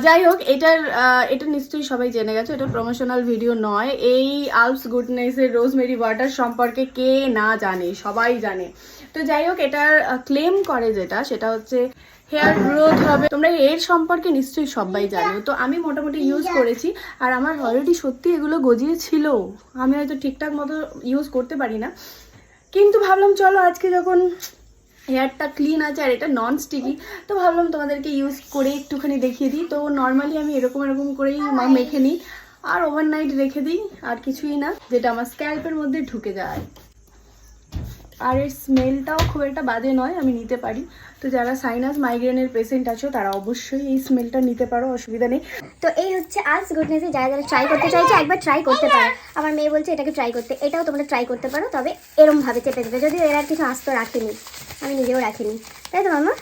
যাই হোক, এটা নিশ্চয়ই সবাই জেনে গেছো, এটা প্রমোশনাল ভিডিও নয়। এই আলপস গুডনেসের রোজমেরি ওয়াটার সম্পর্কে কে না জানে, সবাই জানে। তো যাই হোক, এটার ক্লেম করে সেটা হচ্ছে হেয়ার গ্রোথ হবে। তোমরা এর সম্পর্কে নিশ্চয়ই সবাই জানো। তো আমি মোটামুটি ইউজ করেছি, আর আমার অলরেডি সত্যি এগুলো গজিয়েছিল। আমি হয়তো ঠিকঠাক মতো ইউজ করতে পারি না, কিন্তু ভাবলাম চলো আজকে যখন হেয়ারটা ক্লিন আছে আর এটা নন স্টিকি, তো ভাবলাম তোমাদেরকে ইউজ করে একটুখানি দেখিয়ে দিই। তো নর্মালি আমি এরকম করেই মেখে নিই আর ওভারনাইট রেখে দিই, আর কিছুই না, যেটা আমার স্ক্যাল্পের মধ্যে ঢুকে যায়। আর এর স্মেলটাও খুব একটা বাজে নয়, আমি নিতে পারি। তো যারা সাইনাস মাইগ্রেনের পেশেন্ট আছো তারা অবশ্যই এই স্মেলটা নিতে পারো, অসুবিধা নেই। তো এই হচ্ছে আলপস গুডনেসে যারা যারা ট্রাই করতে চাইছে একবার ট্রাই করতে পারো। আমার মেয়ে বলছে এটাকে ট্রাই করতে, এটাও তোমরা ট্রাই করতে পারো, তবে এরমভাবে চেপে চেপে, যদিও এর আর কিছু আস্ত রাখেনি, আমি নিজেও রাখিনি, তাই তো মামা?